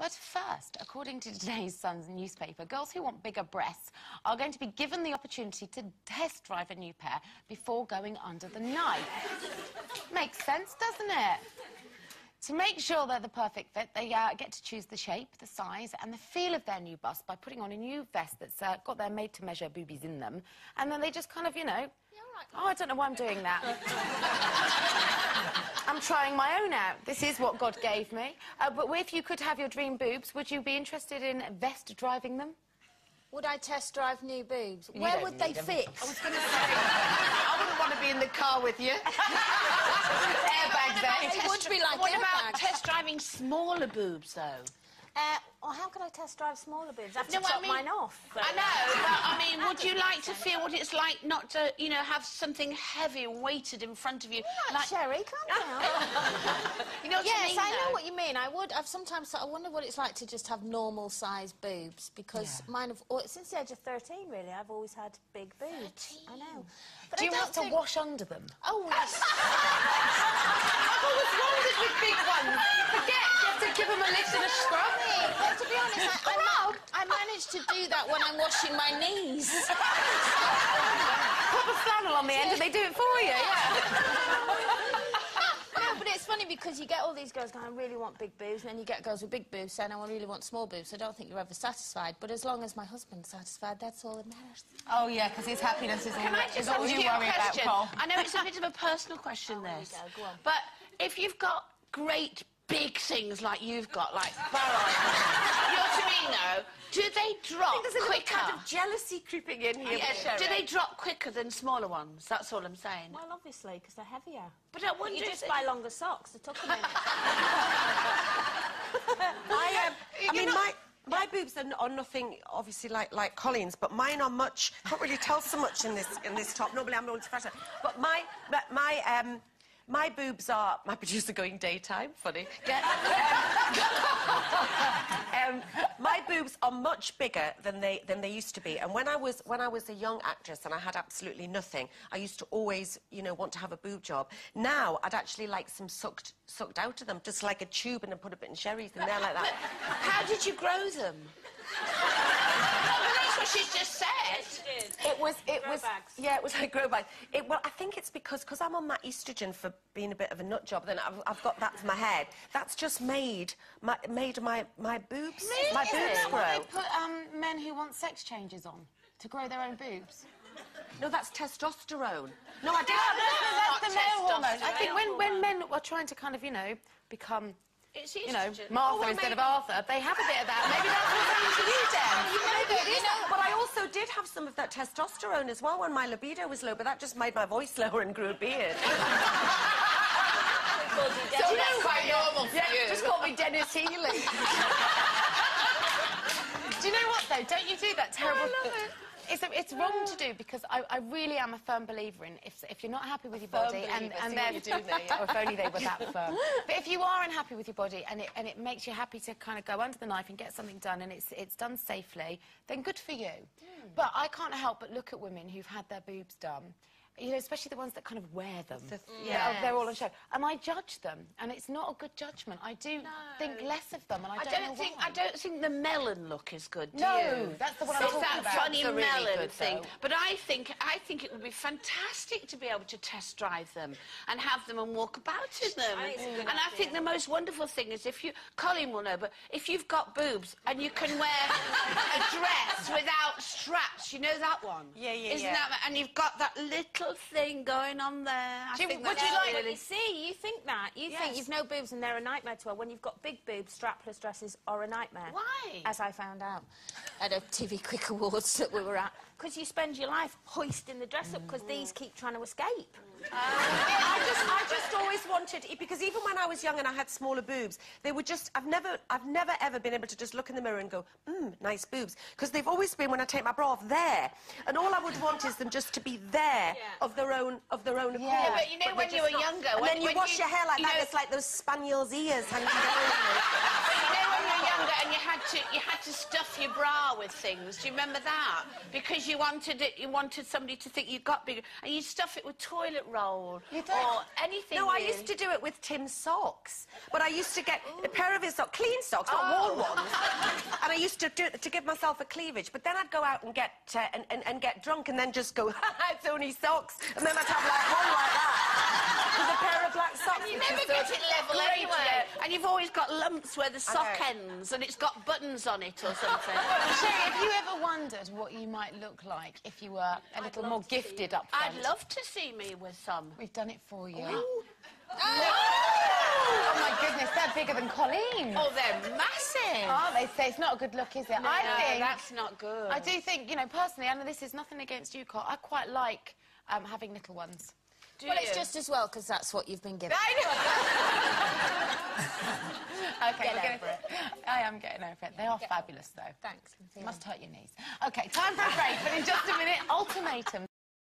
But first, according to today's Sun's newspaper, girls who want bigger breasts are going to be given the opportunity to test drive a new pair before going under the knife. Makes sense, doesn't it? To make sure they're the perfect fit, they get to choose the shape, the size and the feel of their new bust by putting on a new vest that's got their made-to-measure boobies in them. And then they just kind of, you know... Oh, I don't know why I'm doing that. I'm trying my own out. This is what God gave me. But if you could have your dream boobs, would you be interested in vest driving them? Would I test drive new boobs? Where would they fit? I was going to say, I wouldn't want to be in the car with you. Airbags there. It would be like What about test driving smaller boobs, though? Well, how can I test drive smaller boobs? I have to chop mine off. I know, but I mean, would you like to feel what it's like not to, you know, have something heavy weighted in front of you? Like Sherry, calm down. You know what I mean, I know what you mean. I wonder what it's like to just have normal-sized boobs, because mine have... since the age of 13, really, I've always had big boobs. 13. I know. But Do you have to wash under them? Oh, yes. I've always wondered with big ones. You forget, you have to give them a lift and a scrub. But to be honest, I managed to do that when I'm washing my knees. Pop a flannel on the end and they do it for you, No, but it's funny because you get all these girls going, I really want big boobs, and then you get girls with big boobs saying, I really want small boobs. I don't think you're ever satisfied, but as long as my husband's satisfied, that's all that matters. Oh, yeah, because his happiness is all you worry about, Paul. I know it's a bit of a personal question, this. Go on. But if you've got great big things like you've got, like barrel, you know what I mean, though? Do they drop There's a little quicker? kind of jealousy creeping in here. Do they drop quicker than smaller ones? That's all I'm saying. Well, obviously, because they're heavier. But I wonder You just buy longer socks. They took a minute. I mean, my boobs are nothing, obviously, like Colleen's, but mine are much... I can't really tell so much in this top. Normally, I'm always fatter. But my boobs are... My producer going daytime, funny. My boobs are much bigger than they used to be. And when I was a young actress and I had absolutely nothing, I used to always, you know, want to have a boob job. Now, I'd actually like some sucked out of them, just like a tube, and then put a bit in Sherry's in there like that. How did you grow them? Well, that's what she's just said. It was like grow bags. Well, I think it's because I'm on my estrogen for being a bit of a nut job. Then I've got that for my head. That's just made my boobs. Really? My boobs grow. They put men who want sex changes on to grow their own boobs. No, that's testosterone. No, I didn't. That's the male hormone. I think when men are trying to kind of, you know, become... you know, Martha instead of Arthur, they have a bit of that. Maybe that's what's happening to you, Dan. But I also did have some of that testosterone as well when my libido was low, but that just made my voice lower and grew a beard. So that's quite normal for you. Just call me Dennis Healy. Do you know what, though? Don't you do that terrible... I love it. It's wrong to do, because I really am a firm believer in if you're not happy with your body and they're... you do there, yeah. Oh, if only they were that firm. But if you are unhappy with your body and it makes you happy to kind of go under the knife and get something done and it's done safely, then good for you. But I can't help but look at women who've had their boobs done, you know, especially the ones that kind of wear them. They're all on show. And I judge them, and it's not a good judgment. I do think less of them, and I don't think the melon look is good, do no, you? That's the one I'm talking about. It's that funny melon good, thing. though. But I think it would be fantastic to be able to test drive them and have them and walk about in them. And I think the most wonderful thing is if you... Colleen will know, but if you've got boobs and you can wear a dress without straps, you know that one? Isn't that... And you've got that little thing going on there. Would you like... You see, you think that. You think you've no boobs and they're a nightmare to wear. When you've got big boobs, strapless dresses are a nightmare. Why? As I found out at a TV Quick Awards that we were at. Because you spend your life hoisting the dress up because these keep trying to escape. I just always wanted... Because even when I was young and I had smaller boobs, they were just... I've never ever been able to just look in the mirror and go, nice boobs. Because they've always been, when I take my bra off, there. And all I would want is them just to be there of their own accord. Yeah, but you know when you were younger... And then you wash your hair like that, it's like those spaniel's ears hanging down. You know when you're younger and you had to stuff your bra with things. Do you remember that? Because you wanted somebody to think you got bigger, and you'd stuff it with toilet roll or anything. No, I really. used to do it with Tim's socks. But I used to get a pair of his socks, clean socks, not worn ones. And I used to do it to give myself a cleavage. But then I'd go out and get get drunk and then just go, it's only socks. And then I'd have like one like that with a pair of black socks. You never get it level anyway. And you've always got lumps where the sock ends and it's got buttons on it or something. Sherry, have you ever wondered what you might look like if you were a little more gifted up front? I'd love to see me with some. We've done it for you. Ooh. Oh, my goodness, they're bigger than Colleen. Oh, they're massive. Oh, they say it's not a good look, is it? No, I think that's not good. I do think, you know, personally, Anna, this is nothing against you, Col. I quite like having little ones. Well, it's just as well, because that's what you've been given. OK, we're going to... I am getting over it. They are fabulous, though. Thanks. Must hurt your knees. OK, time for a break, but in just a minute, ultimatum.